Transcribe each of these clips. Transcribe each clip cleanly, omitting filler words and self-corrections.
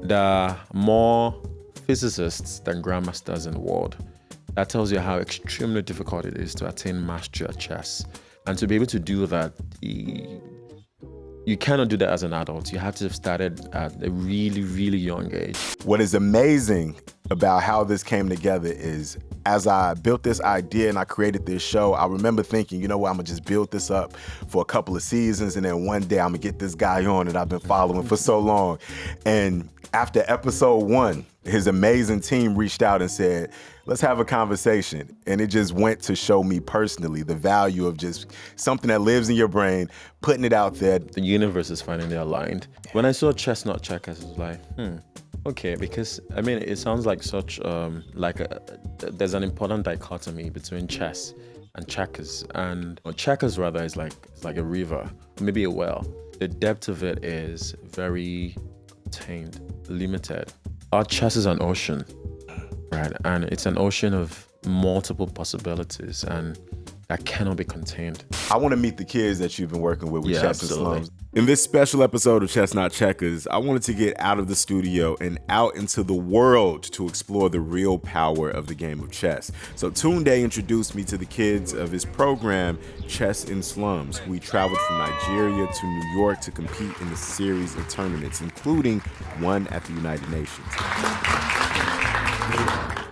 There are more physicists than grandmasters in the world. That tells you how extremely difficult it is to attain mastery at chess. And to be able to do that, you cannot do that as an adult. You have to have started at a really, really young age. What is amazing about how this came together is as I built this idea and I created this show, I remember thinking, you know what, I'm gonna just build this up for a couple of seasons and then one day I'm gonna get this guy on that I've been following for so long. And after episode 1, his amazing team reached out and said, let's have a conversation. And it just went to show me personally the value of just something that lives in your brain, putting it out there. The universe is finally aligned. When I saw chess, not checkers, I was like, okay, because I mean, it sounds like such, there's an important dichotomy between chess and checkers. And checkers rather is like a river, maybe a well. The depth of it is very contained, limited. Our chess is an ocean, right? And it's an ocean of multiple possibilities and that cannot be contained. I want to meet the kids that you've been working with Chess in Slums. In this special episode of Chess Not Checkers, I wanted to get out of the studio and out into the world to explore the real power of the game of chess. So Tunde introduced me to the kids of his program, Chess in Slums. We traveled from Nigeria to New York to compete in a series of tournaments, including one at the United Nations.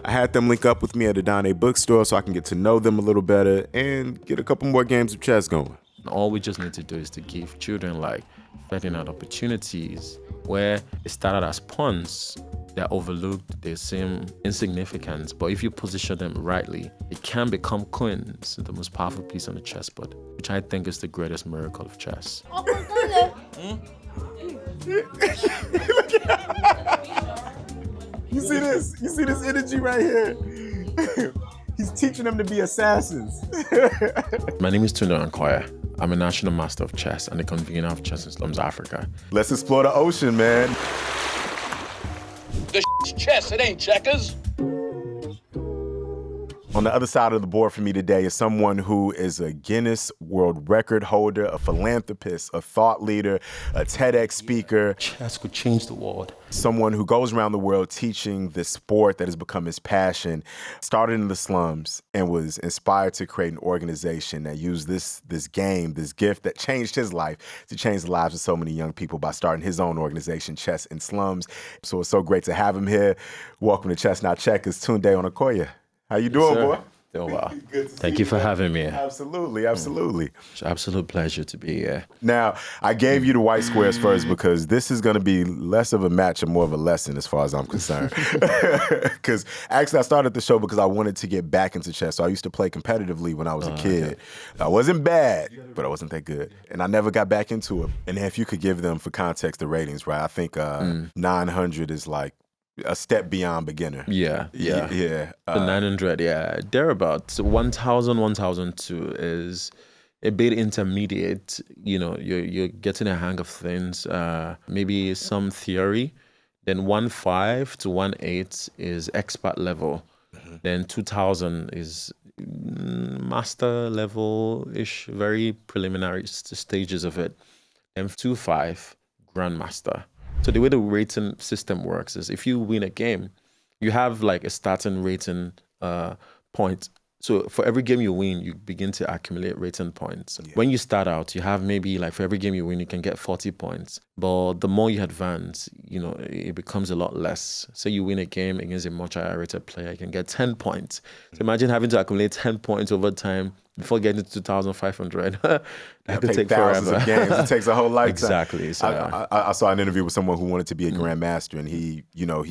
I had them link up with me at Adanne Bookstore so I can get to know them a little better and get a couple more games of chess going. All we just need to do is to give children like Ferdinand opportunities where it started as pawns, they're overlooked, they seem insignificant, but if you position them rightly, it can become queens, the most powerful piece on the chessboard, which I think is the greatest miracle of chess. You see this? You see this energy right here? He's teaching them to be assassins. My name is Tunde Onakoya. I'm a National Master of Chess and the convener of Chess in Slums Africa. Let's explore the ocean, man. The chess, it ain't checkers. On the other side of the board for me today is someone who is a Guinness World Record holder, a philanthropist, a thought leader, a TEDx speaker. Chess could change the world. Someone who goes around the world teaching this sport that has become his passion. Started in the slums and was inspired to create an organization that used this game, this gift that changed his life to change the lives of so many young people by starting his own organization, Chess in Slums. So it's so great to have him here. Welcome to Chess Not Checkers, Tunde Onakoya. How you doing, boy? Doing well. Thank you for having me. Absolutely, absolutely. It's an absolute pleasure to be here. Now, I gave you the white squares first because this is going to be less of a match and more of a lesson as far as I'm concerned. Because actually, I started the show because I wanted to get back into chess. So I used to play competitively when I was a kid. Okay. I wasn't bad, but I wasn't that good. And I never got back into it. And if you could give them, for context, the ratings, right? I think 900 is like a step beyond beginner. Yeah. The 900, thereabouts. 1,000, 1,002 is a bit intermediate. You know, you're getting a hang of things. Maybe some theory. Then 1.5 to 1.8 is expert level. Mm-hmm. Then 2,000 is master level-ish, very preliminary stages of it. Then 2.5, grandmaster. So the way the rating system works is if you win a game, you have like a starting rating point. So for every game you win, you begin to accumulate rating points. Yeah. When you start out, you have maybe like for every game you win, you can get 40 points. But the more you advance, you know, it becomes a lot less. So you win a game against a much higher rated player, you can get 10 points. So imagine having to accumulate 10 points over time before getting to 2,500. That could take thousands forever. Of games. It takes a whole lifetime. Exactly. So, I saw an interview with someone who wanted to be a grandmaster, and he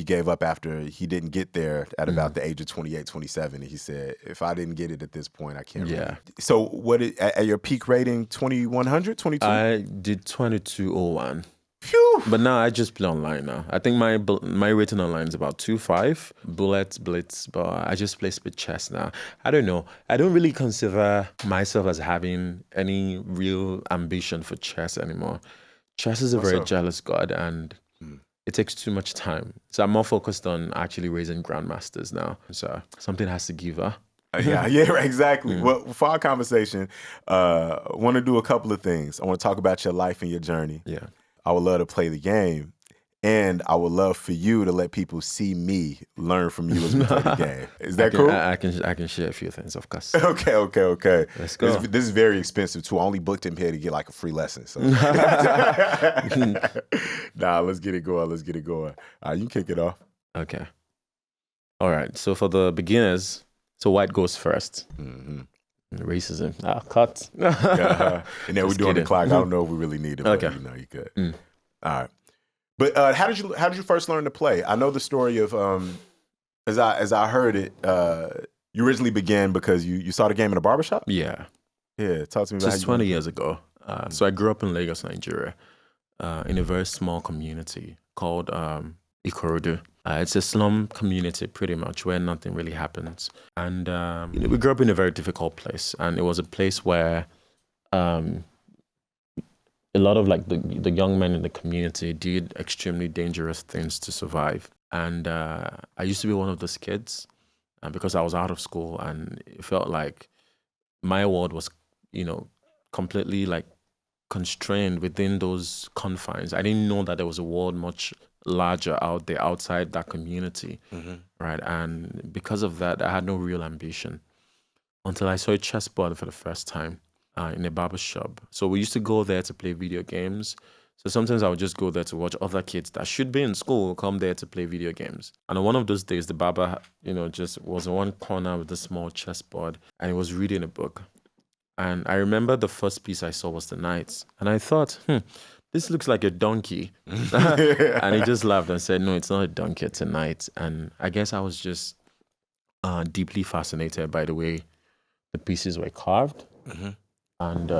gave up after he didn't get there at about the age of 28, 27. And he said, if I didn't get it at this point, I can't. Yeah. Really. So at your peak rating, 2,100, 22? I did 2201. Phew. But now I just play online now. I think my rating online is about 2.5, bullets, blitz, but I just play speed chess now. I don't know. I don't really consider myself as having any real ambition for chess anymore. Chess is a very jealous god and it takes too much time. So I'm more focused on actually raising grandmasters now. So something has to give, huh? Yeah, exactly. Well, for our conversation, I want to do a couple of things. I want to talk about your life and your journey. Yeah. I would love to play the game. And I would love for you to let people see me learn from you as we play the game. Is that cool? I can share a few things, of course. Okay. Let's go. This is very expensive too. I only booked him here to get like a free lesson. So. Nah, let's get it going. You can kick it off. Okay. All right. So for the beginners, so white goes first. Mm-hmm. Racism. Cut. And then we're doing the clock. I don't know if we really need it. But, Okay. You could. All right. But how did you first learn to play? I know the story of as I heard it. You originally began because you saw the game in a barbershop. Yeah. Yeah. Talk to me about Just 20 years ago. So I grew up in Lagos, Nigeria, in a very small community called Ikorodu. It's a slum community, pretty much, where nothing really happens. And we grew up in a very difficult place, and it was a place where a lot of like the young men in the community did extremely dangerous things to survive. And I used to be one of those kids because I was out of school, and it felt like my world was, completely like constrained within those confines. I didn't know that there was a world much larger out there outside that community, right? And because of that, I had no real ambition until I saw a chessboard for the first time in a barber shop. So we used to go there to play video games. So sometimes I would just go there to watch other kids that should be in school come there to play video games. And on one of those days, the barber, just was in one corner with a small chessboard, and he was reading a book. And I remember the first piece I saw was the Knights. And I thought, this looks like a donkey. And he just laughed and said, no, it's not a donkey, it's a knight. And I guess I was just deeply fascinated by the way the pieces were carved. And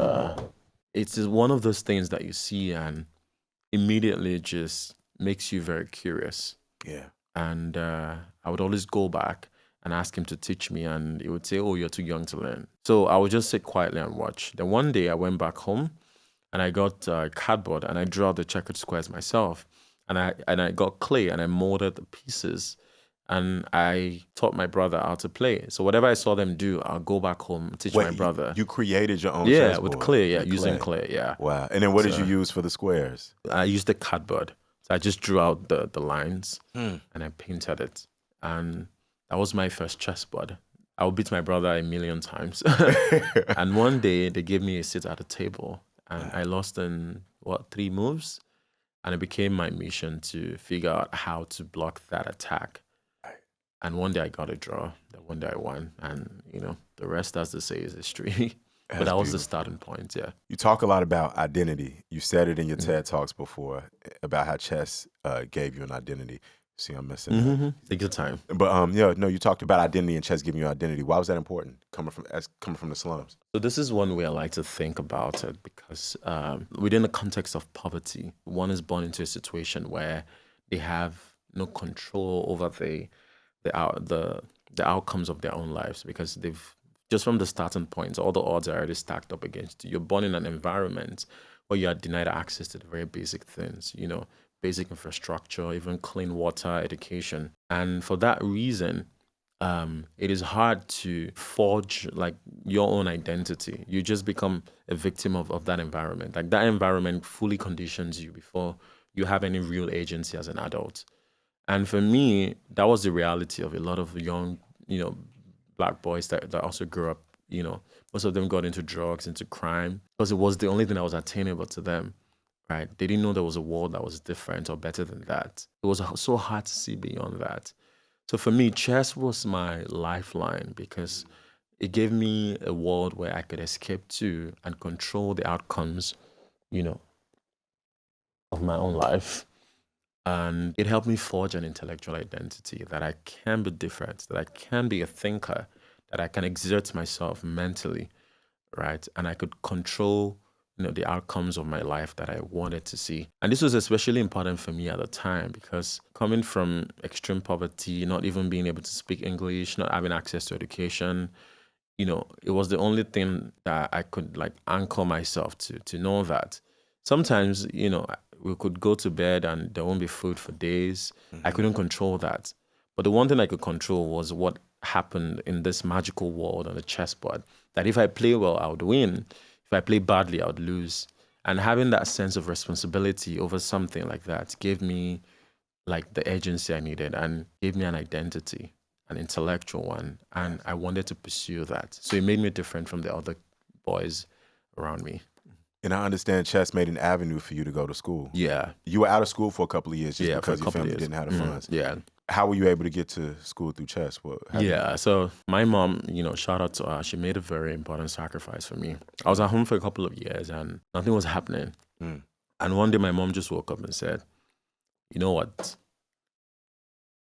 it's just one of those things that you see and immediately just makes you very curious. Yeah. And I would always go back and ask him to teach me, and he would say, oh, you're too young to learn. So I would just sit quietly and watch. Then one day I went back home and I got cardboard and I drew out the checkered squares myself. And I got clay and I molded the pieces, and I taught my brother how to play. So whatever I saw them do, I'll go back home and teach my brother. You created your own Yeah, chessboard? with clay, using clay, yeah. Wow. And then what did you use for the squares? I used the cardboard. So I just drew out the lines and I painted it. And that was my first chessboard. I would beat my brother a million times. And one day they gave me a seat at a table and I lost in 3 moves. And it became my mission to figure out how to block that attack. And one day I got a draw. Then one day I won. And, the rest, as they say, is history. But that was the starting point, yeah. You talk a lot about identity. You said it in your TED Talks before about how chess gave you an identity. See, I'm missing that. Take your time. But you talked about identity and chess giving you identity. Why was that important coming from the slums? So this is one way I like to think about it because within the context of poverty, one is born into a situation where they have no control over the outcomes of their own lives because they've just from the starting point, all the odds are already stacked up against you. You're born in an environment where you are denied access to the very basic things, basic infrastructure, even clean water, education. And for that reason, it is hard to forge like your own identity. You just become a victim of that environment. Like that environment fully conditions you before you have any real agency as an adult. And for me, that was the reality of a lot of young, Black boys that also grew up, most of them got into drugs, into crime, because it was the only thing that was attainable to them, right? They didn't know there was a world that was different or better than that. It was so hard to see beyond that. So for me, chess was my lifeline because it gave me a world where I could escape to and control the outcomes, of my own life. And it helped me forge an intellectual identity that I can be different, that I can be a thinker, that I can exert myself mentally, right? And I could control, the outcomes of my life that I wanted to see. And this was especially important for me at the time because coming from extreme poverty, not even being able to speak English, not having access to education, it was the only thing that I could like anchor myself to know that sometimes, we could go to bed and there won't be food for days. I couldn't control that. But the one thing I could control was what happened in this magical world on the chessboard. That if I play well, I would win. If I play badly, I would lose. And having that sense of responsibility over something like that gave me like the agency I needed and gave me an identity, an intellectual one. And I wanted to pursue that. So it made me different from the other boys around me. And I understand chess made an avenue for you to go to school. Yeah. You were out of school for a couple of years just Yeah, because for a your couple family of years. didn't have the funds. Yeah. How were you able to get to school through chess? So my mom, shout out to her. She made a very important sacrifice for me. I was at home for a couple of years and nothing was happening. And one day my mom just woke up and said, you know what?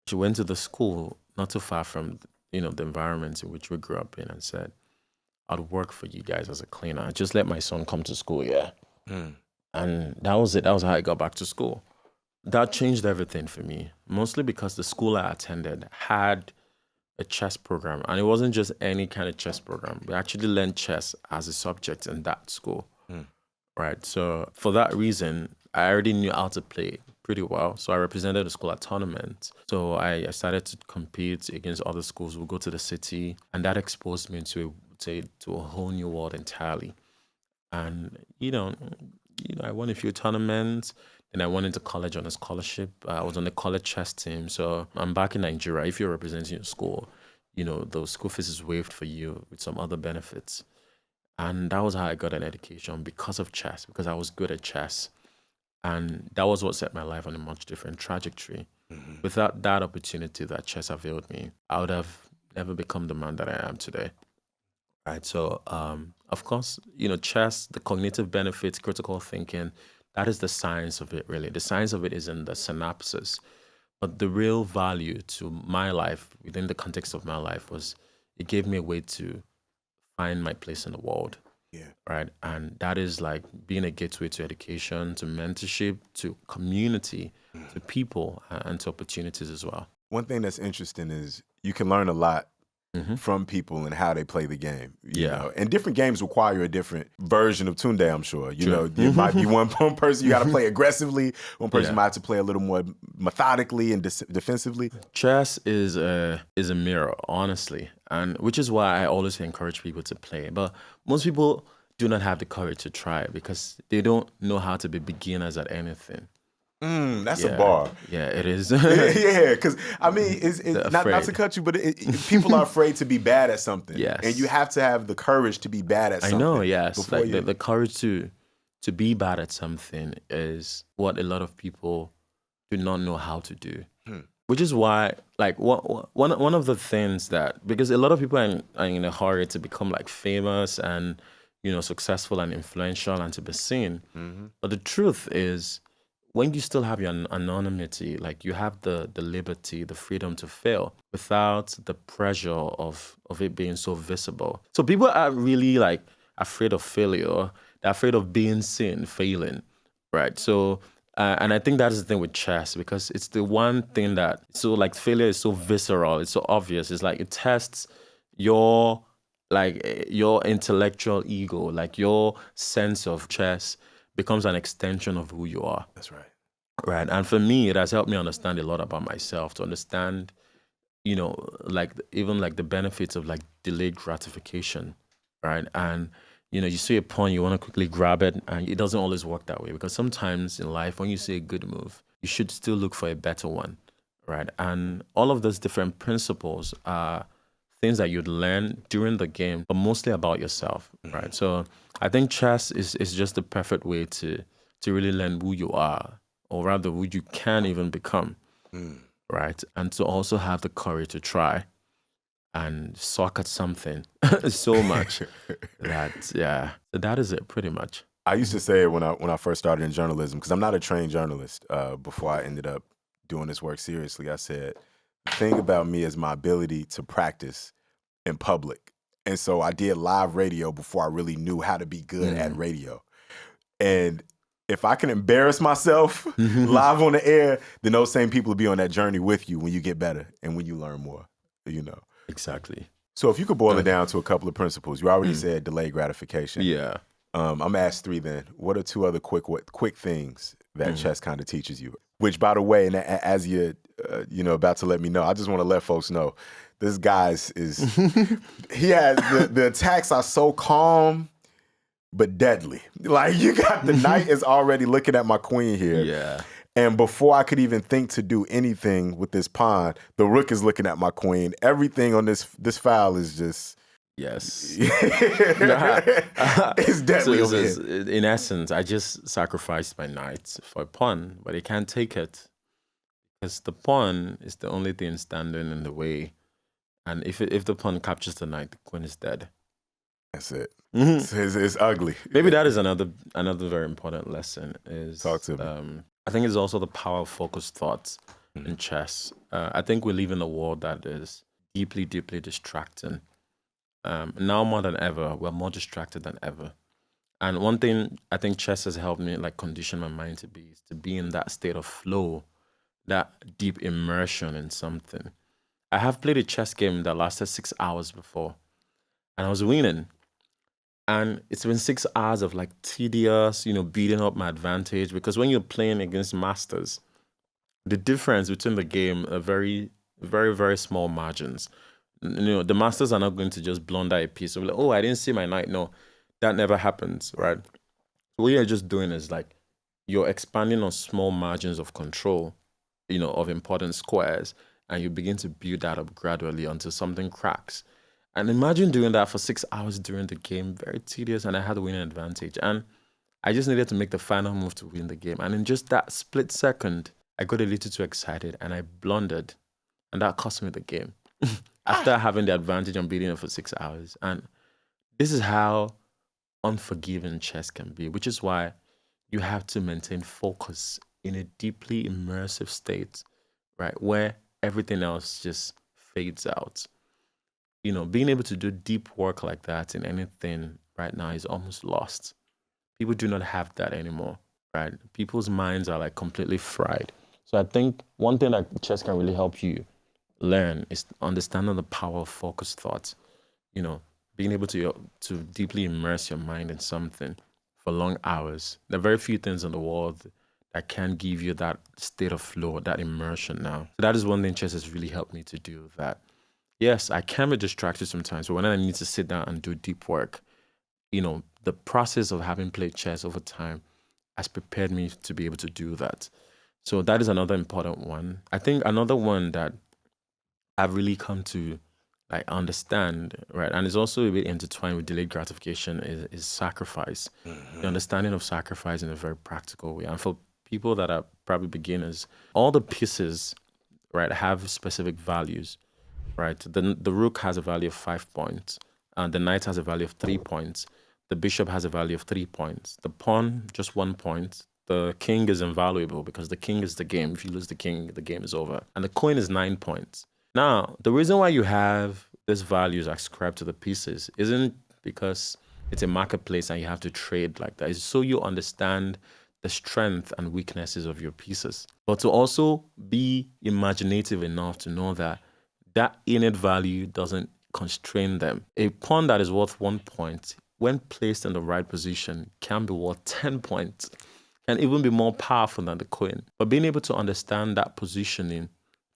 She went to the school not too far from, the environment in which we grew up in and said, I'd work for you guys as a cleaner. Just let my son come to school, yeah. And that was it. That was how I got back to school. That changed everything for me, mostly because the school I attended had a chess program. And it wasn't just any kind of chess program. We actually learned chess as a subject in that school, right? So for that reason, I already knew how to play pretty well. So I represented the school at tournaments. So I started to compete against other schools. We'll go to the city. And that exposed me to a whole new world entirely. And, I won a few tournaments. Then I went into college on a scholarship. I was on the college chess team. So I'm back in Nigeria. If you're representing your school, the school fees is waived for you with some other benefits. And that was how I got an education because of chess, because I was good at chess. And that was what set my life on a much different trajectory. Without that opportunity that chess availed me, I would have never become the man that I am today. Right. So, of course, chess, the cognitive benefits, critical thinking, that is the science of it, really. The science of it is in the synapses. But the real value to my life, within the context of my life, was it gave me a way to find my place in the world. Yeah. Right. And that is like being a gateway to education, to mentorship, to community, to people, and to opportunities as well. One thing that's interesting is you can learn a lot from people and how they play the game. You know? And different games require a different version of Tunde, I'm sure. It might be one person you got to play aggressively, one person might have to play a little more methodically and defensively. Chess is a mirror, honestly, and which is why I always encourage people to play. But most people do not have the courage to try it because they don't know how to be beginners at anything. That's a bar. Yeah, it is. Because I mean, it's not to cut you, but people are afraid to be bad at something. Yes. And you have to have the courage to be bad at something. I know, yes. Like the courage to be bad at something is what a lot of people do not know how to do. Which is why, like, one of the things that, because a lot of people are in a hurry to become like famous and, successful and influential and to be seen. But the truth is, when you still have your anonymity, like you have the liberty, the freedom to fail without the pressure of it being so visible. So people are really like afraid of failure. They're afraid of being seen, failing, right? So, and I think that is the thing with chess because it's the one thing that, so like failure is so visceral, it's so obvious. It's like it tests your intellectual ego, like your sense of chess becomes an extension of who you are. That's right. Right. And for me, it has helped me understand a lot about myself, to understand, even the benefits of like delayed gratification. Right. And, you see a pawn, you want to quickly grab it. And it doesn't always work that way because sometimes in life, when you see a good move, you should still look for a better one. Right. And all of those different principles are things that you'd learn during the game, but mostly about yourself, right? So I think chess is just the perfect way to really learn who you are, or rather who you can even become, right? And to also have the courage to try and suck at something so much so that is it pretty much. I used to say it when I first started in journalism, because I'm not a trained journalist. Before I ended up doing this work seriously, I said, the thing about me is my ability to practice in public. And so I did live radio before I really knew how to be good at radio. And if I can embarrass myself live on the air, then those same people will be on that journey with you when you get better and when you learn more, Exactly. So if you could boil it down to a couple of principles, you already said delayed gratification. Yeah. I'm gonna ask three then. What are two other quick things that chess kind of teaches you? Which, by the way, and as you're about to let me know, I just want to let folks know this guy is he has the attacks are so calm, but deadly. Like, you got the knight is already looking at my queen here. Yeah. And before I could even think to do anything with this pawn, the rook is looking at my queen. Everything on this file is just... Yes. It's deadly over here. In essence, I just sacrificed my knight for a pawn, but he can't take it because the pawn is the only thing standing in the way. And if the pawn captures the knight, the queen is dead. That's it. It's ugly. Maybe that is another very important lesson. Is Talk to me. I think it's also the power of focused thoughts in chess. I think we live in a world that is deeply, deeply distracting. Now more than ever, we're more distracted than ever. And one thing I think chess has helped me like condition my mind to be is to be in that state of flow, that deep immersion in something. I have played a chess game that lasted 6 hours before, and I was winning. And it's been 6 hours of like tedious, beating up my advantage, because when you're playing against masters, the difference between the game are very, very, very small margins. The masters are not going to just blunder a piece of like, oh, I didn't see my knight. No, that never happens, right? What you're just doing is like you're expanding on small margins of control, of important squares, and you begin to build that up gradually until something cracks. And imagine doing that for 6 hours during the game, very tedious, and I had a winning advantage. And I just needed to make the final move to win the game. And in just that split second, I got a little too excited and I blundered, and that cost me the game. After having the advantage and beating it for 6 hours. And this is how unforgiving chess can be, which is why you have to maintain focus in a deeply immersive state, right, where everything else just fades out. Being able to do deep work like that in anything right now is almost lost. People do not have that anymore, right? People's minds are like completely fried. So I think one thing that chess can really help you learn is understanding the power of focused thoughts. Being able to deeply immerse your mind in something for long hours. There are very few things in the world that can give you that state of flow, that immersion now. So that is one thing chess has really helped me to do. That yes, I can be distracted sometimes, but when I need to sit down and do deep work, the process of having played chess over time has prepared me to be able to do that. So that is another important one. I think another one that I've really come to like understand, right, and it's also a bit intertwined with delayed gratification is sacrifice. The understanding of sacrifice in a very practical way. And for people that are probably beginners, all the pieces, right, have specific values, right? The rook has a value of 5 points, and the knight has a value of 3 points. The bishop has a value of 3 points. The pawn, just 1 point. The king is invaluable because the king is the game. If you lose the king, the game is over. And the queen is 9 points. Now, the reason why you have these values ascribed to the pieces isn't because it's a marketplace and you have to trade like that. It's so you understand the strength and weaknesses of your pieces, but to also be imaginative enough to know that that innate value doesn't constrain them. A pawn that is worth 1 point, when placed in the right position, can be worth 10 points, can even be more powerful than the queen. But being able to understand that positioning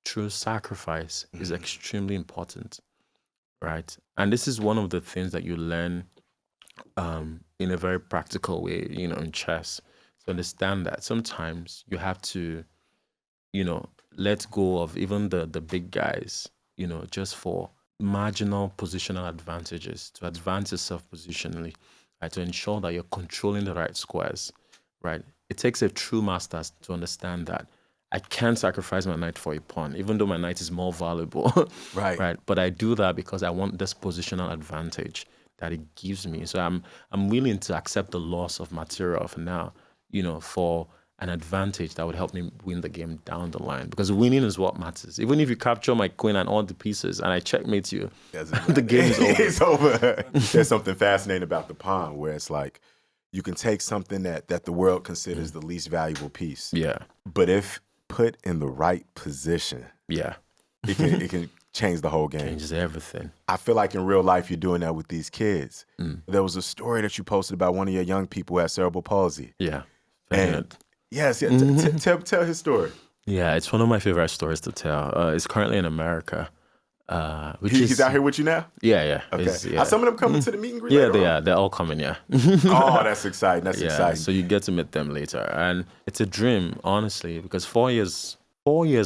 through sacrifice is extremely important, right? And this is one of the things that you learn in a very practical way, in chess. To understand that sometimes you have to, let go of even the big guys, just for marginal positional advantages, to advance yourself positionally, right? To ensure that you're controlling the right squares, right? It takes a true master to understand that I can't sacrifice my knight for a pawn, even though my knight is more valuable. Right. But I do that because I want this positional advantage that it gives me. So I'm willing to accept the loss of material for now, for an advantage that would help me win the game down the line. Because winning is what matters. Even if you capture my queen and all the pieces and I checkmate you, the game is over. It's over. There's something fascinating about the pawn where it's like you can take something that the world considers the least valuable piece. Yeah. But if put in the right position, it can change the whole game. Changes everything. I feel like in real life you're doing that with these kids. There was a story that you posted about one of your young people who had cerebral palsy. Yeah. And yes, tell his story. Yeah, it's one of my favorite stories to tell. It's currently in America. Which He's out here with you now? Yeah. Okay. Are some of them coming to the meet and greet? Yeah, later they on? are. They're all coming, yeah. Oh, that's exciting. That's exciting. So you get to meet them later. And it's a dream, honestly, because 4 years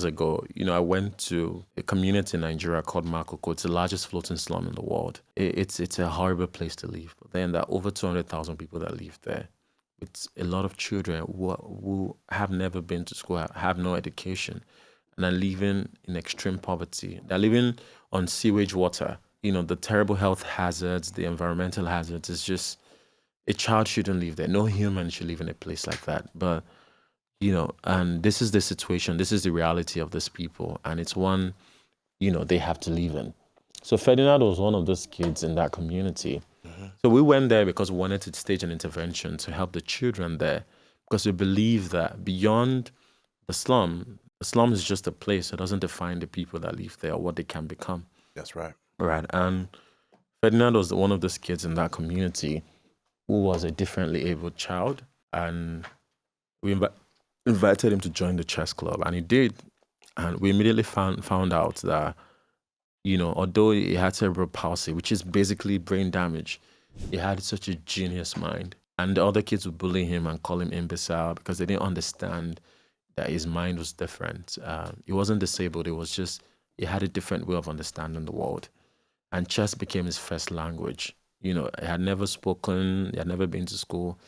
ago, I went to a community in Nigeria called Makoko. It's the largest floating slum in the world. It's a horrible place to live. But then there are over 200,000 people that live there. It's a lot of children who have never been to school, have no education, and are living in extreme poverty. They're living on sewage water. The terrible health hazards, the environmental hazards. It's just, a child shouldn't live there. No human should live in a place like that. But, and this is the situation. This is the reality of these people. And it's one, they have to live in. So Ferdinand was one of those kids in that community. So we went there because we wanted to stage an intervention to help the children there, because we believe that beyond the slum is just a place. It doesn't define the people that live there or what they can become. That's right. Right. And Ferdinand was one of those kids in that community who was a differently abled child. And we invited him to join the chess club, and he did. And we immediately found out that, although he had cerebral palsy, which is basically brain damage, he had such a genius mind. And the other kids would bully him and call him imbecile because they didn't understand that his mind was different. He wasn't disabled. It was just, he had a different way of understanding the world. And chess became his first language. He had never spoken, he had never been to school,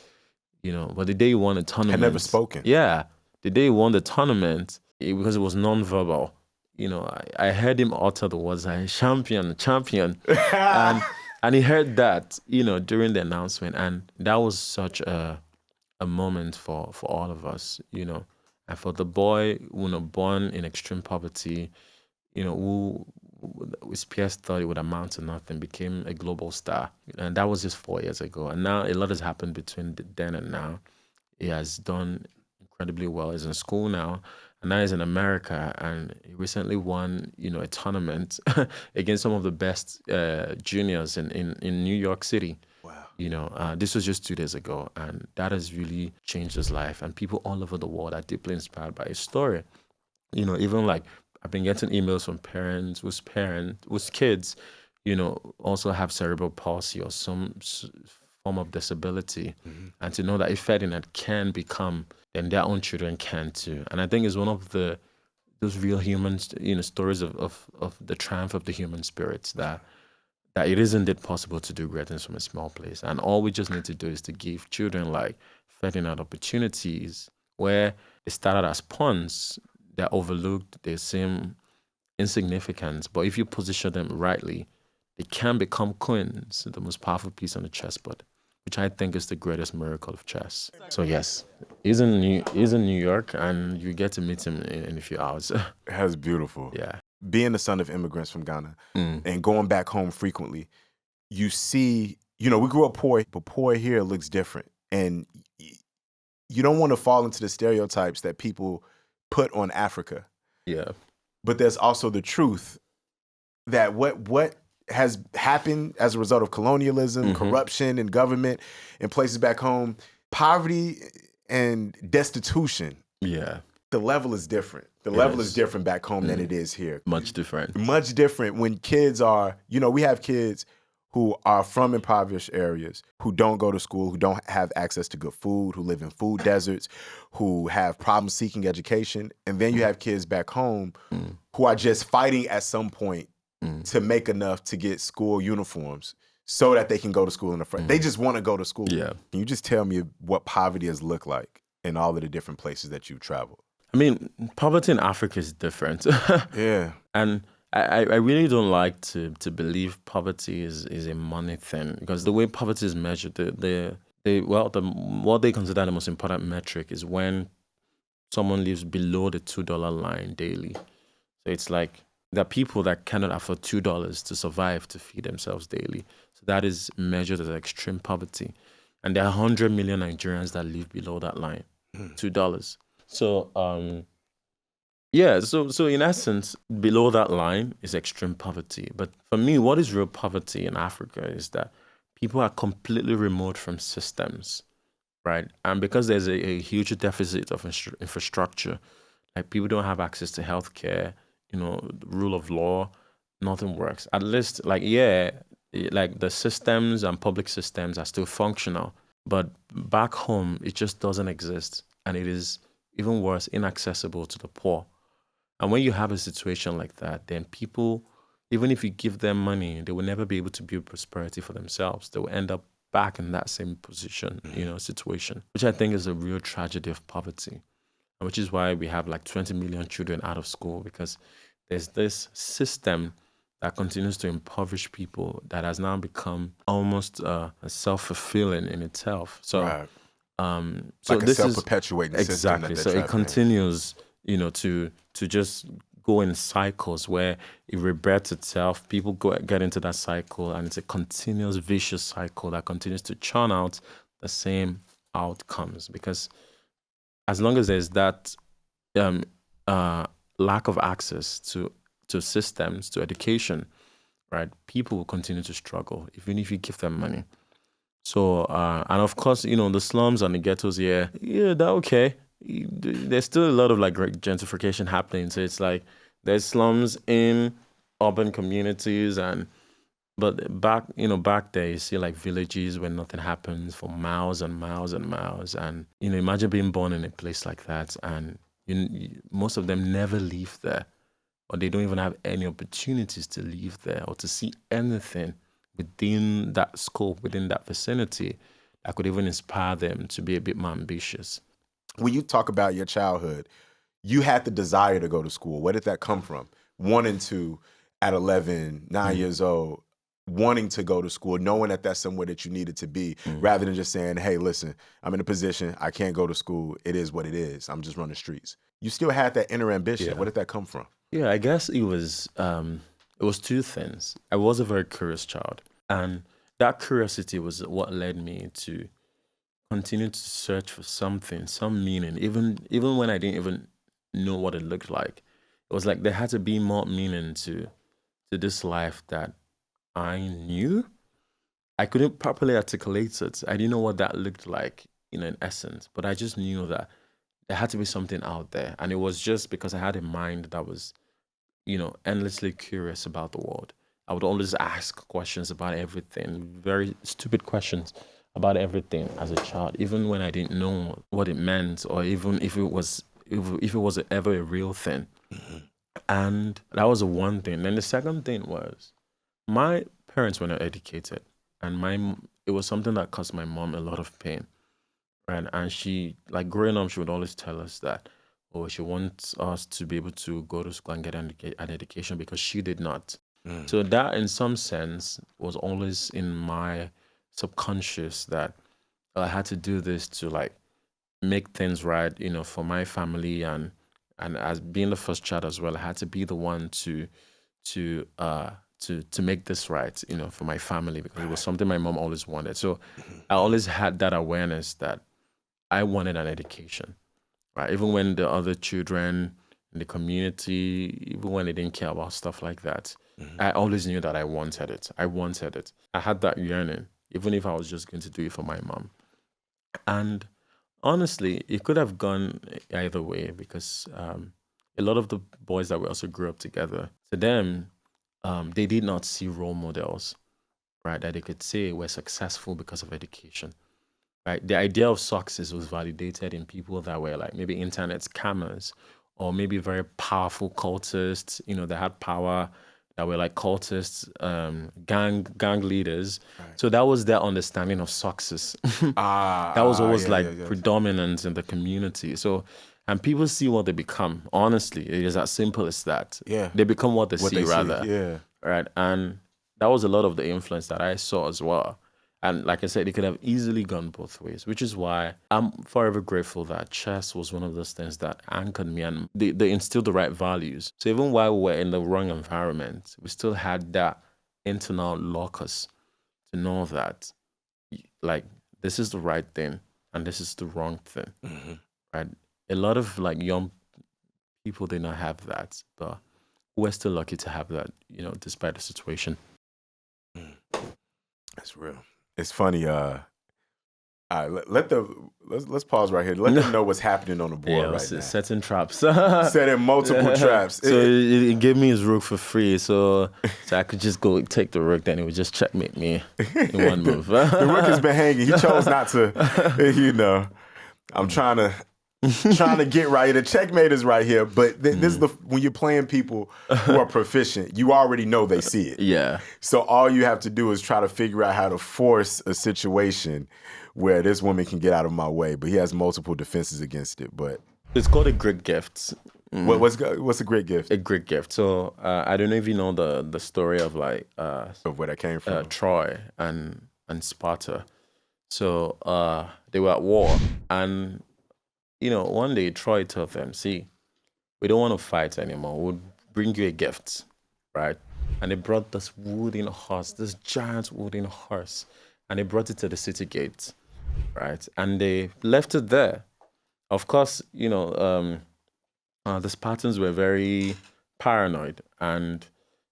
but the day he won a tournament. Had never spoken. Yeah. The day he won the tournament, because it was non-verbal, I heard him utter the words, champion. And he heard that, during the announcement. And that was such a moment for all of us, And for the boy, born in extreme poverty, who his peers thought it would amount to nothing, became a global star. And that was just 4 years ago. And now a lot has happened between then and now. He has done incredibly well. He's in school now. And now he's in America. And he recently won, a tournament against some of the best juniors in New York City. Wow. This was just 2 days ago. And that has really changed his life. And people all over the world are deeply inspired by his story. Even like, I've been getting emails from parents whose kids, also have cerebral palsy or some form of disability. Mm-hmm. And to know that if Ferdinand can become, then their own children can too. And I think it's one of those real human, stories of the triumph of the human spirits, that it is indeed possible to do great things from a small place. And all we just need to do is to give children like Ferdinand opportunities where they started as pawns. They're overlooked, they seem insignificant, but if you position them rightly, they can become queens, the most powerful piece on the chessboard, which I think is the greatest miracle of chess. So yes, he's in New York, and you get to meet him in a few hours. That's beautiful. Yeah. Being the son of immigrants from Ghana and going back home frequently, you see, we grew up poor, but poor here looks different. And you don't want to fall into the stereotypes that people put on Africa. Yeah. But there's also the truth that what has happened as a result of colonialism, corruption in government in places back home, poverty and destitution. Yeah. The level is different. The level is different back home than it is here. Much different. Much different when kids are, we have kids who are from impoverished areas, who don't go to school, who don't have access to good food, who live in food deserts, who have problems seeking education. And then you have kids back home who are just fighting at some point to make enough to get school uniforms so that they can go to school in the front. They just want to go to school. Yeah. Can you just tell me what poverty has looked like in all of the different places that you've traveled? I mean, poverty in Africa is different. Yeah. And I really don't like to believe poverty is a money thing, because the way poverty is measured, what they consider the most important metric is when someone lives below the $2 line daily. So it's like there are people that cannot afford $2 to survive, to feed themselves daily. So that is measured as extreme poverty. And there are 100 million Nigerians that live below that line, $2. So yeah, so in essence, below that line is extreme poverty. But for me, what is real poverty in Africa is that people are completely remote from systems, right? And because there's a huge deficit of infrastructure, like people don't have access to healthcare, rule of law, nothing works. At least, like, yeah, like the systems and public systems are still functional, but back home, it just doesn't exist. And it is even worse, inaccessible to the poor. And when you have a situation like that, then people, even if you give them money, they will never be able to build prosperity for themselves. They will end up back in that same position, situation, which I think is a real tragedy of poverty, and which is why we have like 20 million children out of school, because there's this system that continues to impoverish people that has now become almost self-fulfilling in itself. So, Right. so Like a this is self-perpetuating system that exactly. they're So it trapped in. continues, to just go in cycles where it rebirths itself. People get into that cycle, and it's a continuous vicious cycle that continues to churn out the same outcomes. Because as long as there's that um, lack of access to systems, to education, right, people will continue to struggle, even if you give them money. So, and of course, the slums and the ghettos, yeah, they're okay. There's still a lot of like gentrification happening. So it's like there's slums in urban communities, but back there, you see like villages where nothing happens for miles and miles and miles. And, imagine being born in a place like that, and most of them never leave there, or they don't even have any opportunities to leave there or to see anything within that scope, within that vicinity, that could even inspire them to be a bit more ambitious. When you talk about your childhood, you had the desire to go to school. Where did that come from? Wanting to, at 11, 9 years old, wanting to go to school, knowing that that's somewhere that you needed to be, rather than just saying, hey, listen, I'm in a position, I can't go to school. It is what it is. I'm just running streets. You still had that inner ambition. Yeah. Where did that come from? Yeah, I guess it was two things. I was a very curious child, and that curiosity was what led me to continue to search for something, some meaning, even when I didn't even know what it looked like. It was like there had to be more meaning to this life that I knew. I couldn't properly articulate it. I didn't know what that looked like, in essence, but I just knew that there had to be something out there. And it was just because I had a mind that was, endlessly curious about the world. I would always ask questions about everything, very stupid questions about everything as a child, even when I didn't know what it meant, or even if it was ever a real thing. And that was the one thing. Then the second thing was my parents were not educated, and it was something that caused my mom a lot of pain. Right. And she, like growing up, she would always tell us that, oh, she wants us to be able to go to school and get an education because she did not. So that, in some sense, was always in my subconscious, that I had to do this to like make things right, for my family, and as being the first child as well, I had to be the one to make this right, for my family, because it was something my mom always wanted. So I always had that awareness that I wanted an education, right? Even when the other children in the community, even when they didn't care about stuff like that, I always knew that I wanted it. I wanted it. I had that yearning, even if I was just going to do it for my mom. And honestly, it could have gone either way, because a lot of the boys that we also grew up together, to them, they did not see role models, right, that they could say were successful because of education. Right, the idea of success was validated in people that were like maybe internet scammers, or maybe very powerful cultists, that had power, that were like cultists, gang leaders. Right. So that was their understanding of success. That was always predominant in the community. So, and people see what they become. Honestly, it is as simple as that. Yeah. They become what they see, they see, rather. yeah. Right. And that was a lot of the influence that I saw as well. And like I said, it could have easily gone both ways, which is why I'm forever grateful that chess was one of those things that anchored me, and they instilled the right values. So even while we were in the wrong environment, we still had that internal locus to know that, like, this is the right thing and this is the wrong thing, right? A lot of like young people did not have that, but we're still lucky to have that, despite the situation. That's real. It's funny, All right, let's pause right here. Let them know what's happening on the board right now. Setting traps. Setting multiple traps. So it gave me his rook for free, so I could just go take the rook, then it would just checkmate me in one move. The rook has been hanging. He chose not to, I'm trying to get right. The checkmate is right here, but this is when you're playing people who are proficient, you already know they see it. Yeah. So all you have to do is try to figure out how to force a situation where this woman can get out of my way, but he has multiple defenses against it. But it's called a great gift. What's a great gift? A great gift. So I don't know if you know the story of of where that came from. Troy and Sparta. So they were at war, and one day Troy told them, "See, we don't want to fight anymore. We'll bring you a gift, right?" And they brought this wooden horse, this giant wooden horse, and they brought it to the city gate, right? And they left it there. Of course, the Spartans were very paranoid, and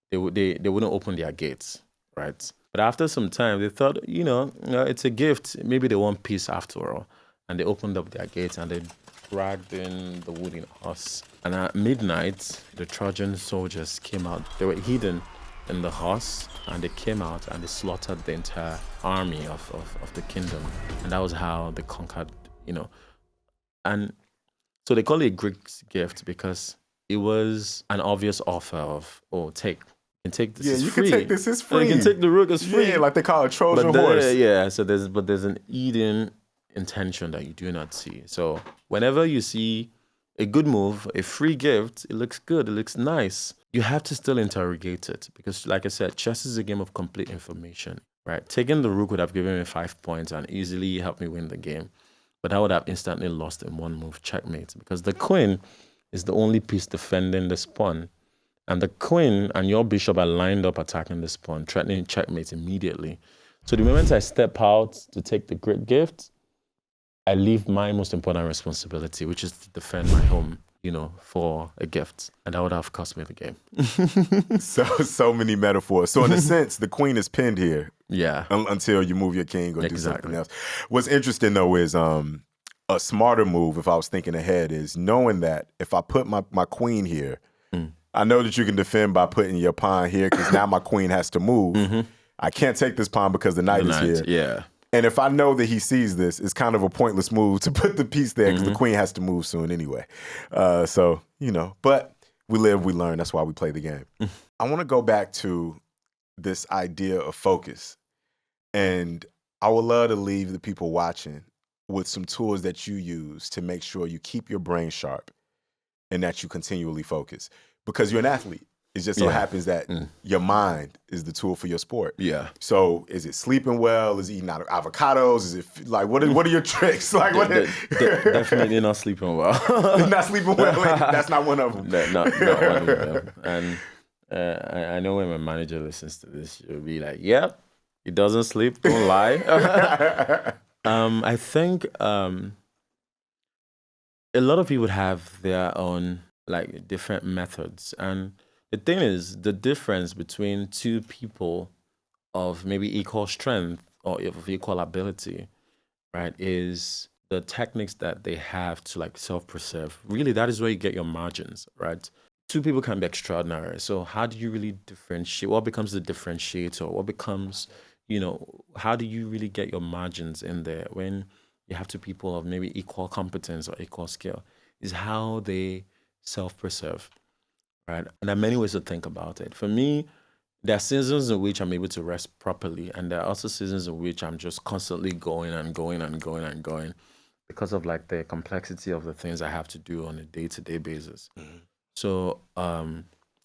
they wouldn't open their gates, right? But after some time, they thought, it's a gift. Maybe they want peace after all. And they opened up their gates and they dragged in the wooden horse. And at midnight, the Trojan soldiers came out. They were hidden in the horse, and they came out and they slaughtered the entire army of the kingdom. And that was how they conquered, And so they call it a great gift because it was an obvious offer of, take. You can take this. Yeah, you free. can take this. It's free. You can take the rook. It's free. Yeah, like they call it Trojan horse. Yeah. So there's an hidden intention that you do not see. So whenever you see a good move, a free gift, it looks good. It looks nice. You have to still interrogate it because, like I said, chess is a game of complete information. Right? Taking the rook would have given me 5 points and easily helped me win the game, but I would have instantly lost in one move, checkmate, because the queen is the only piece defending this pawn. And the queen and your bishop are lined up attacking this pawn, threatening checkmate immediately. So the moment I step out to take the great gift, I leave my most important responsibility, which is to defend my home, for a gift. And that would have cost me the game. So many metaphors. So in a sense, the queen is pinned here. Yeah. Until you move your king or do something else. What's interesting, though, is a smarter move, if I was thinking ahead, is knowing that if I put my queen here, I know that you can defend by putting your pawn here because now my queen has to move. Mm-hmm. I can't take this pawn because the knight is here. Yeah. And if I know that he sees this, it's kind of a pointless move to put the piece there because the queen has to move soon anyway. But we live, we learn. That's why we play the game. I want to go back to this idea of focus. And I would love to leave the people watching with some tools that you use to make sure you keep your brain sharp and that you continually focus. Because you're an athlete. It just so happens that your mind is the tool for your sport. Yeah. So is it sleeping well? Is it eating avocados? Is it like what are your tricks? Like definitely not sleeping well. Not sleeping well. That's not one of them. Not one of them. And I know when my manager listens to this, she'll be like, "Yep, he doesn't sleep. Don't lie." I think a lot of people have their own different methods, and the thing is, the difference between two people of maybe equal strength or of equal ability, right, is the techniques that they have to self-preserve. Really, that is where you get your margins, right? Two people can be extraordinary. So how do you really differentiate? What becomes the differentiator? What becomes, how do you really get your margins in there when you have two people of maybe equal competence or equal skill? Is how they self-preserve. Right? And there are many ways to think about it. For me, there are seasons in which I'm able to rest properly, and there are also seasons in which I'm just constantly going and going and going and going because of the complexity of the things I have to do on a day-to-day basis. Mm-hmm. So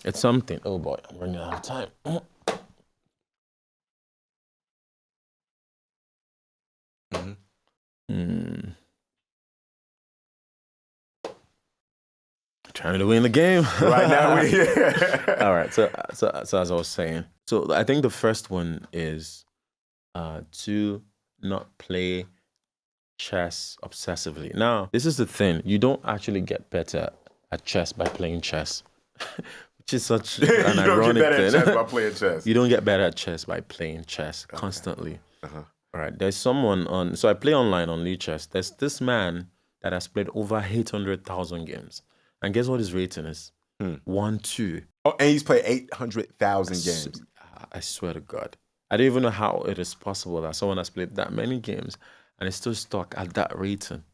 it's something. Oh boy, I'm running out of time. Trying to win the game right now. All right. So as I was saying, so I think the first one is to not play chess obsessively. Now, this is the thing: you don't actually get better at chess by playing chess, which is such an ironic thing. You don't get better at chess by playing chess. You don't get better at chess by playing chess constantly. Uh-huh. All right, there's someone on. So I play online on Chess. There's this man that has played over 800,000 games, and guess what his rating is? 1-2. Oh, and he's played 800,000 games. I swear to God, I don't even know how it is possible that someone has played that many games and is still stuck at that rating.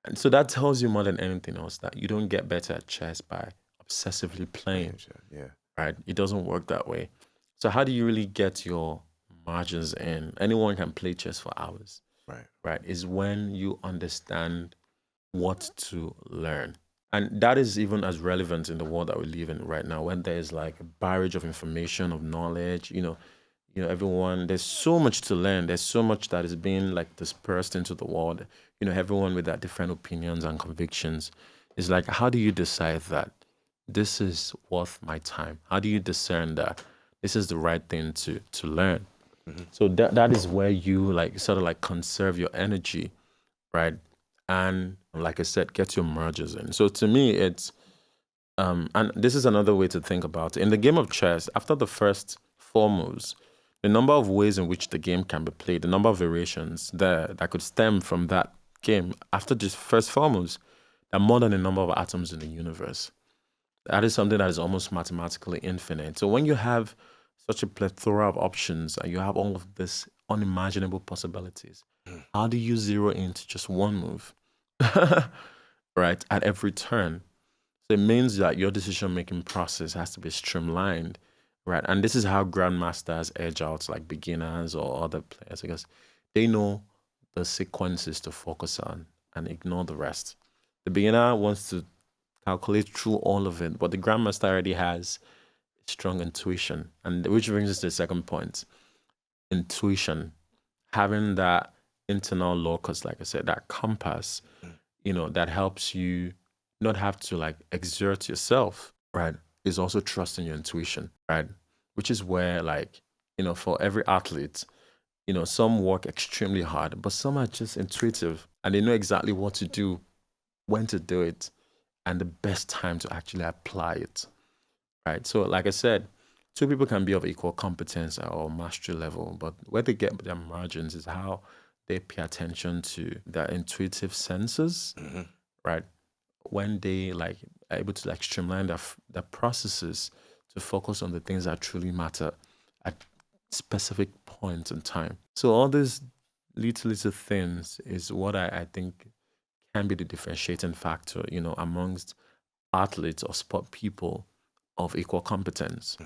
And so that tells you more than anything else that you don't get better at chess by obsessively playing. Yeah. Right? It doesn't work that way. So how do you really get your margins in? Anyone can play chess for hours. Right? Is when you understand what to learn. And that is even as relevant in the world that we live in right now, when there's like a barrage of information, of knowledge, everyone, there's so much to learn. There's so much that is being like dispersed into the world. Everyone with their different opinions and convictions. It's like, how do you decide that this is worth my time? How do you discern that this is the right thing to learn? Mm-hmm. So that is where you like sort of like conserve your energy, right? And like I said, get your mergers in. So to me, it's and this is another way to think about it. In the game of chess, after the first 4 moves, the number of ways in which the game can be played, the number of variations that could stem from that game after just first 4 moves, are more than the number of atoms in the universe. That is something that is almost mathematically infinite. So when you have such a plethora of options and you have all of this unimaginable possibilities, how do you zero into just one move, right, at every turn? So it means that your decision-making process has to be streamlined, right? And this is how grandmasters edge out like beginners or other players, because they know the sequences to focus on and ignore the rest. The beginner wants to calculate through all of it, but the grandmaster already has strong intuition, and which brings us to the second point: intuition, having that internal locus, like I said, that compass, that helps you not have to like exert yourself, right? Is also trusting your intuition, right? Which is where like, for every athlete, some work extremely hard, but some are just intuitive and they know exactly what to do, when to do it, and the best time to actually apply it, right? So like I said, 2 people can be of equal competence or mastery level, but where they get their margins is how they pay attention to their intuitive senses, right? When they like are able to like streamline their processes to focus on the things that truly matter at specific points in time. So all these little things is what I think can be the differentiating factor, amongst athletes or sport people of equal competence,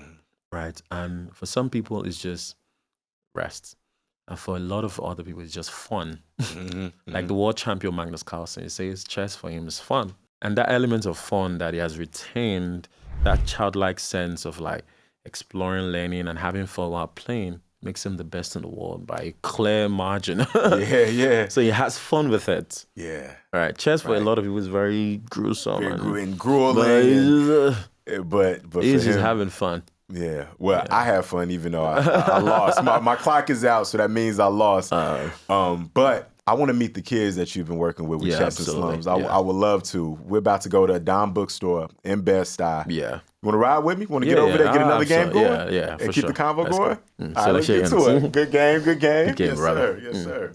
right? And for some people, it's just rest. And for a lot of other people, it's just fun. Like the world champion Magnus Carlsen, he says chess for him is fun. And that element of fun that he has retained, that childlike sense of like exploring, learning, and having fun while playing, makes him the best in the world by a clear margin. Yeah. So he has fun with it. Yeah. Right. Chess for a lot of people is very gruesome. And grueling. But he's just having fun. Yeah. Well, I have fun even though I lost. My clock is out, so that means I lost. But I want to meet the kids that you've been working with Chess and Slums. I would love to. We're about to go to Adanne Bookstore in Bed-Stuy. Yeah. You want to ride with me? Want to get over there, get another game going? Yeah, and keep the convo going? All right, So let's get to it. Good game. Good game, yes, brother. Sir. Yes, sir.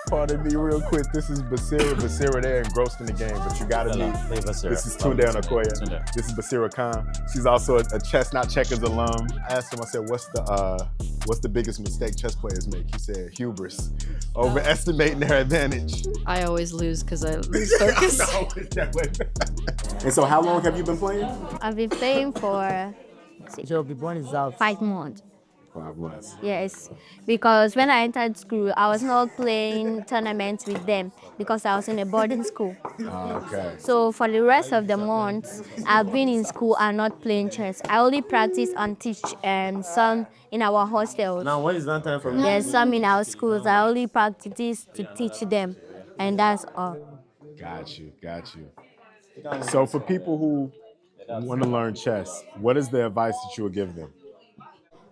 Pardon me real quick. This is Basira there engrossed in the game, but you gotta meet. This is Tunde Onakoya. This is Basira Khan. She's also a Chess Not Checkers alum. I asked him, I said, what's the biggest mistake chess players make? He said, hubris. Overestimating their advantage. I always lose because I lose focus. And so how long have you been playing? I've been playing for 5 months. 5 months. Yes, because when I entered school, I was not playing tournaments with them because I was in a boarding school. Okay. So for the rest of the months, I've been in school and not playing chess. I only practice and teach some in our hostels. Now, when is that time for me? There's some in our schools. I only practice to teach them, and that's all. Got you. So for people who want to learn chess, what is the advice that you would give them?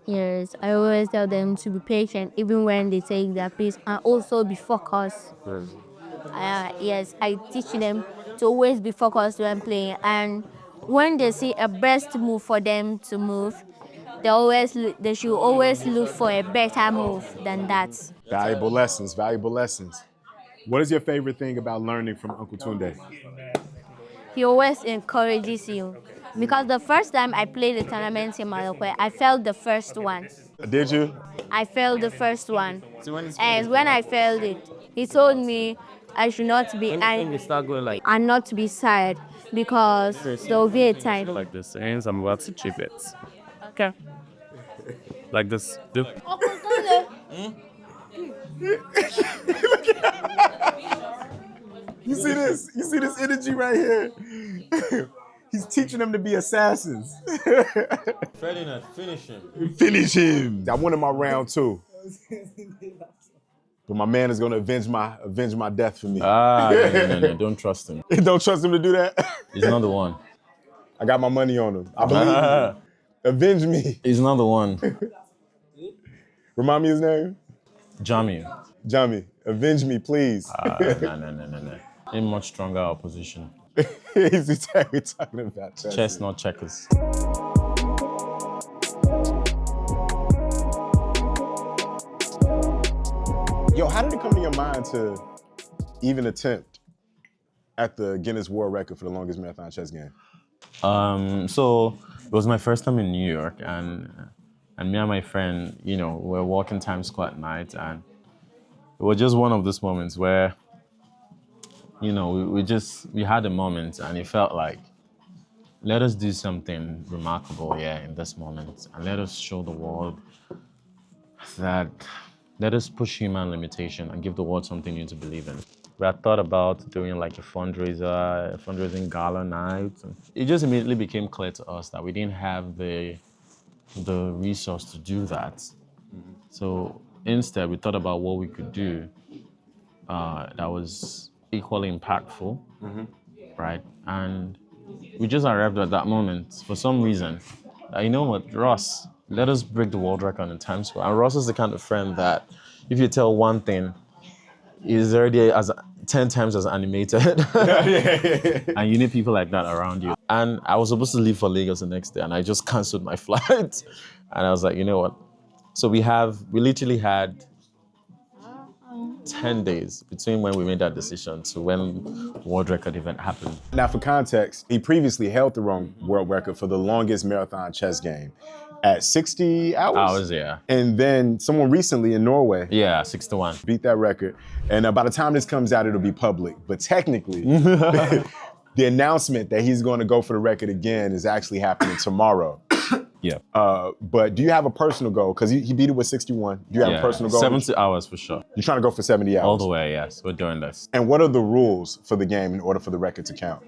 Yes, I always tell them to be patient even when they take their pace and also be focused. Yes, I teach them to always be focused when playing, and when they see a best move for them to move, they should always look for a better move than that. Valuable lessons, valuable lessons. What is your favorite thing about learning from Uncle Tunde? He always encourages you. Because the first time I played the tournament in Morocco, I failed the first one. Did you? I failed the first one. And when I failed it, he told me I should not be and not to be sad because there will be a time. Like this, and I'm about to chip it. Okay. Like this. Do. You see this? You see this energy right here? He's teaching them to be assassins. Ferdinand, finish him. Finish him. I wanted my round 2. But my man is gonna avenge my death for me. No, don't trust him. Don't trust him to do that? He's not the one. I got my money on him. I believe him. Avenge me. He's not the one. Remind me his name? Jami. Avenge me, please. No. In much stronger opposition. He's exactly talking about chess. Chess, not checkers. Yo, how did it come to your mind to even attempt at the Guinness World Record for the longest marathon chess game? So it was my first time in New York, and me and my friend, we were walking Times Square at night, and it was just one of those moments where, we had a moment, and it felt like, let us do something remarkable here in this moment, and let us show the world that, let us push human limitation and give the world something new to believe in. We had thought about doing like a fundraising gala night. It just immediately became clear to us that we didn't have the resource to do that. Mm-hmm. So instead, we thought about what we could do that was equally impactful, mm-hmm. right? And we just arrived at that moment for some reason. You know what, Ross, let us break the world record in Times Square. And Ross is the kind of friend that if you tell one thing, he's already 10 times as animated. And you need people like that around you. And I was supposed to leave for Lagos the next day, and I just canceled my flight. And I was like, you know what? So we literally had 10 days between when we made that decision to when the world record event happened. Now, for context, he previously held the world record for the longest marathon chess game at 60 hours? Hours, yeah. And then someone recently in Norway 61. beat that record. And by the time this comes out, it'll be public. But technically, the announcement that he's going to go for the record again is actually happening tomorrow. Yeah. But do you have a personal goal? Because he beat it with 61. Do you have a personal goal? 70 hours for sure. You're trying to go for 70 hours? All the way, yes. We're doing this. And what are the rules for the game in order for the record to count?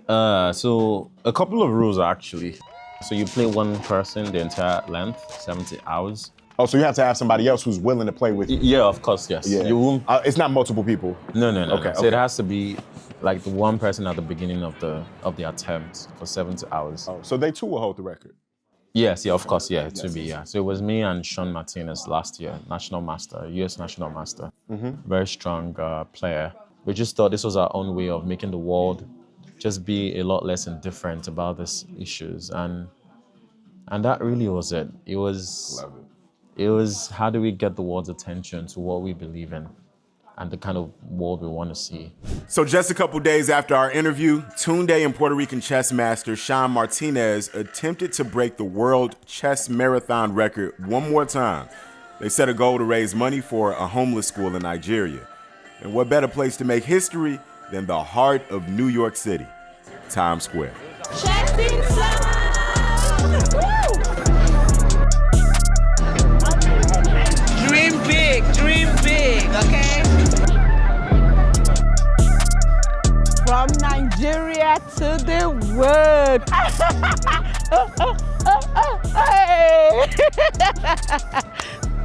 So a couple of rules actually. So you play one person the entire length, 70 hours. Oh, so you have to have somebody else who's willing to play with you? Yeah, of course, yes. Yeah. You won't... it's not multiple people? No. Okay. So it has to be like the one person at the beginning of the attempt for 70 hours. Oh, so they too will hold the record? Yes, of course, yeah, it should be, yeah. So it was me and Shawn Martinez last year, National Master, US National Master. Mm-hmm. Very strong player. We just thought this was our own way of making the world just be a lot less indifferent about these issues. And that really was it. It was how do we get the world's attention to what we believe in and the kind of world we want to see. So just a couple days after our interview, Tunde and Puerto Rican chess master Shawn Martinez attempted to break the world chess marathon record one more time. They set a goal to raise money for a homeless school in Nigeria. And what better place to make history than the heart of New York City, Times Square. Dream big, okay? From Nigeria to the world.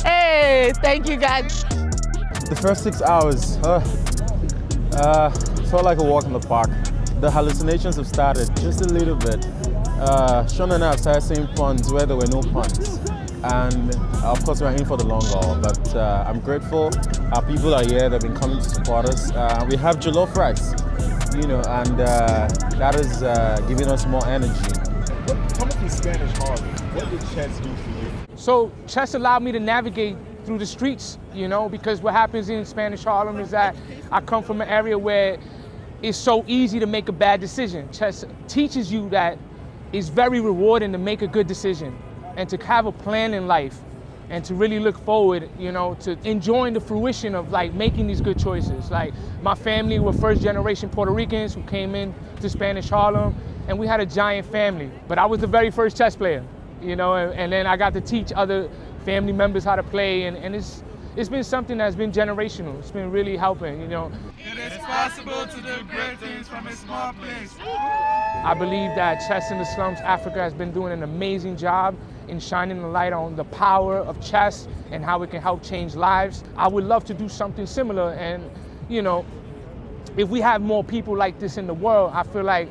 Hey, thank you guys. The first 6 hours felt like a walk in the park. The hallucinations have started just a little bit. Shawn and I have started saying puns where there were no puns. And of course, we're in for the long haul. But I'm grateful. Our people are here. They've been coming to support us. We have jollof rice, and that is giving us more energy. Coming from Spanish Harlem, what did chess do for you? So chess allowed me to navigate through the streets, because what happens in Spanish Harlem is that I come from an area where it's so easy to make a bad decision. Chess teaches you that it's very rewarding to make a good decision and to have a plan in life and to really look forward, to enjoying the fruition of making these good choices. Like my family were first generation Puerto Ricans who came in to Spanish Harlem, and we had a giant family. But I was the very first chess player, and then I got to teach other family members how to play, and it's been something that's been generational. It's been really helping, It is possible to do great things from a small place. I believe that Chess in the Slums Africa has been doing an amazing job in shining the light on the power of chess and how it can help change lives. I would love to do something similar, and if we have more people like this in the world, I feel like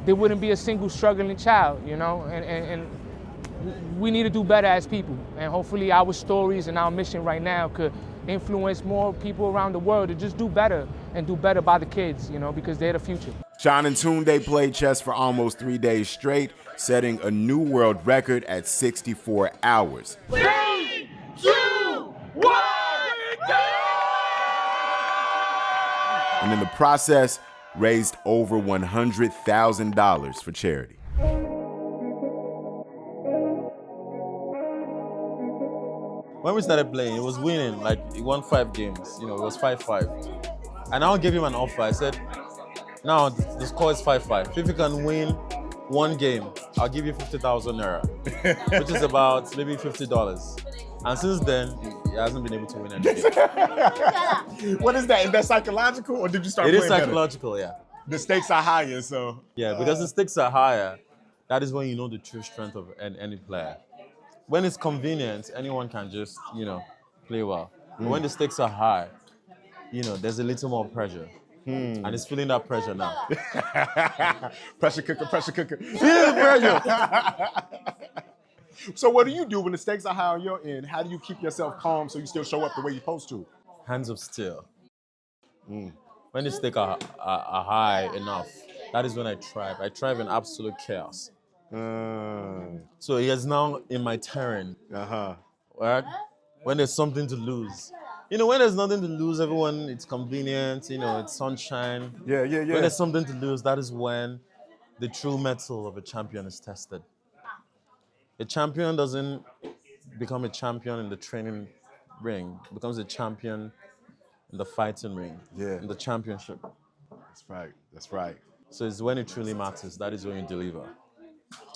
there wouldn't be a single struggling child, and we need to do better as people, and hopefully our stories and our mission right now could influence more people around the world to just do better and do better by the kids, because they're the future. Shawn and Tunde played chess for almost 3 days straight, setting a new world record at 64 hours. 3, 2, 1, go! And in the process, raised over $100,000 for charity. When we started playing, it was winning. He won 5 games. It was 5-5. And I gave him an offer. I said, now the score is 5-5. If you can win 1 game, I'll give you 50,000 naira, which is about maybe $50. And since then, he hasn't been able to win any game. What is that? Is that psychological, or did you start It playing is psychological, better? yeah. The stakes are higher, so. Yeah, because the stakes are higher. That is when you know the true strength of any player. When it's convenient, anyone can just, play well. But when the stakes are high, there's a little more pressure. And it's feeling that pressure now. Pressure cooker. Feel the pressure. So what do you do when the stakes are high on your end? How do you keep yourself calm so you still show up the way you're supposed to? Hands of steel. When the stakes are high enough, that is when I thrive. I thrive in absolute chaos. So he is now in my turn. Right? When there's something to lose. When there's nothing to lose, everyone, it's convenient, it's sunshine. Yeah. When there's something to lose, that is when the true mettle of a champion is tested. A champion doesn't become a champion in the training ring. It becomes a champion in the fighting ring. Yeah. In the championship. That's right. So it's when it truly matters. That is when you deliver.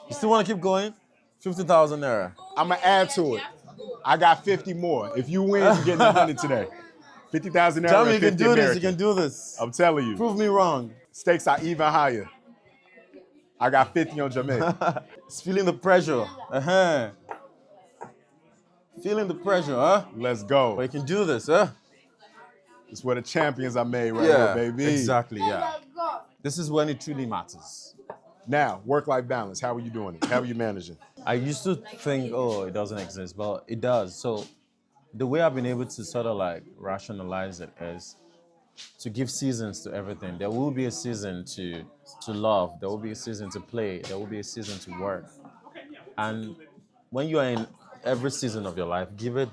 You still want to keep going? 50,000 naira. I'm going to add to it. I got 50 more. If you win, you're getting 100 today. 50,000 naira. Tell me you can 50 do American. this. You can do this. I'm telling you. Prove me wrong. Stakes are even higher. I got 50 on Jamaica. It's feeling the pressure. Feeling the pressure, huh? Let's go. But you can do this, huh? It's where the champions are made right here, baby. Exactly, yeah. This is when it truly matters. Now, work-life balance. How are you doing it? How are you managing? I used to think, it doesn't exist, but it does. So the way I've been able to sort of rationalize it is to give seasons to everything. There will be a season to love. There will be a season to play. There will be a season to work. And when you are in every season of your life, give it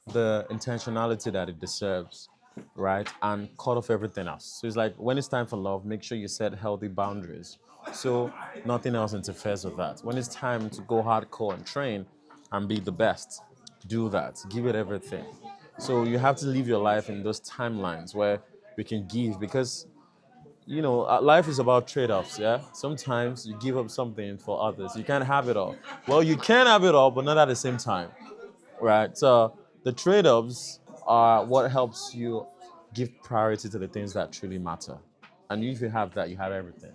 the intentionality that it deserves, right? And cut off everything else. So it's like when it's time for love, make sure you set healthy boundaries so nothing else interferes with that. When it's time to go hardcore and train and be the best, do that. Give it everything. So you have to live your life in those timelines where we can give, because life is about trade-offs, yeah? Sometimes you give up something for others. You can't have it all. Well, you can have it all, but not at the same time, right? So the trade-offs are what helps you give priority to the things that truly matter. And if you have that, you have everything.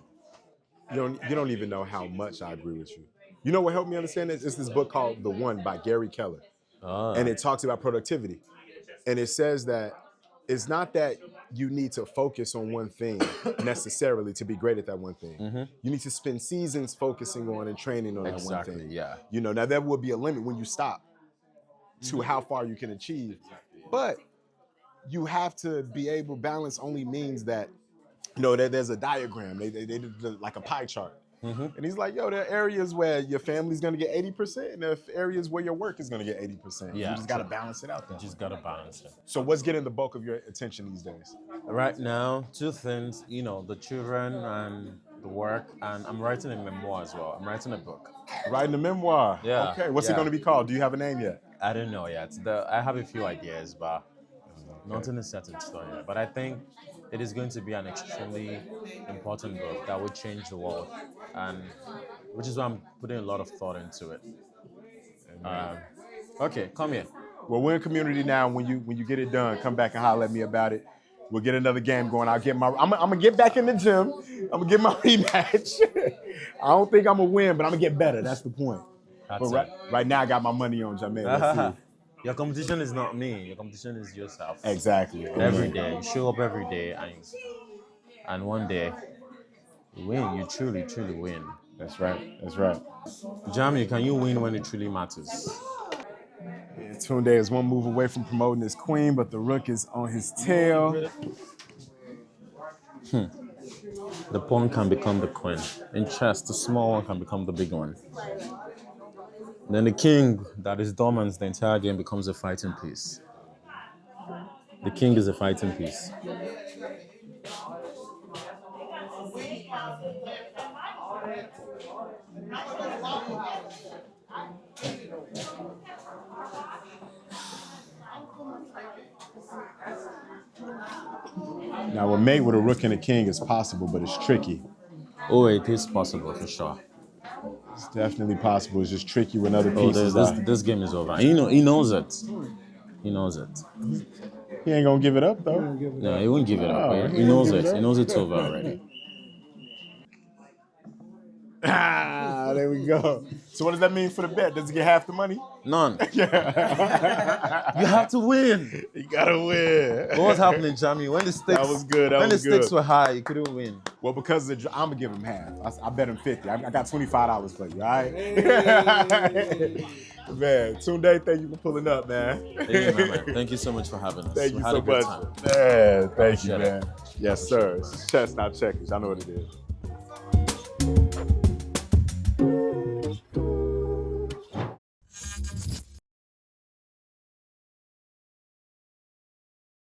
You don't even know how much I agree with you. You know what helped me understand this? It's this book called The One by Gary Keller. And it talks about productivity. And it says that it's not that you need to focus on one thing necessarily to be great at that one thing. Mm-hmm. You need to spend seasons focusing on and training on that one thing. Yeah. Now there will be a limit when you stop. to how far you can achieve. But you have to be able, balance only means that, there's a diagram. They did like a pie chart. And he's like, yo, there are areas where your family's gonna get 80%, and there are areas where your work is gonna get 80%. Yeah, you just gotta balance it out there. You just gotta balance it. So what's getting the bulk of your attention these days? Right now, two things, the children and the work, and I'm writing a memoir as well. I'm writing a book. Writing a memoir? Yeah. Okay, what's it gonna be called? Do you have a name yet? I don't know yet. I have a few ideas, but nothing is set in stone yet. But I think it is going to be an extremely important book that will change the world, and which is why I'm putting a lot of thought into it. Okay, come here. Well, we're in community now. When you get it done, come back and holler at me about it. We'll get another game going. I'm gonna get back in the gym. I'm gonna get my rematch. I don't think I'm gonna win, but I'm gonna get better. That's the point. But right now, I got my money on Jermaine. Let's see. Your competition is not me. Your competition is yourself. Exactly. Every day, you show up every day, and one day you win. You truly, truly win. That's right. That's right. Jamie, can you win when it truly matters? Yeah, Tunde is one move away from promoting his queen, but the rook is on his tail. The pawn can become the queen. In chess, the small one can become the big one. Then the king that is dormant the entire game becomes a fighting piece. The king is a fighting piece. Now, a mate with a rook and a king is possible, but it's tricky. Oh, it is possible for sure. It's definitely possible. It's just tricky when other pieces this game is over. He knows it. He knows it. He ain't gonna give it up, though. No, he won't give it up. He knows it. He knows it's over already. There we go. So what does that mean for the bet? Does he get half the money? None. You have to win. You gotta win. What was happening, Jamie? When the stakes That was good. When the stakes were high, you couldn't win. Well, because I'm gonna give him half. I bet him 50. I got $25 for you. All right. Man, Tunde, thank you for pulling up, man. Hey, man. Thank you so much for having us. Thank you had so a good much. time. Man, thank you, man. Yes, sir. It's Chess Not Checkers. I know what it is.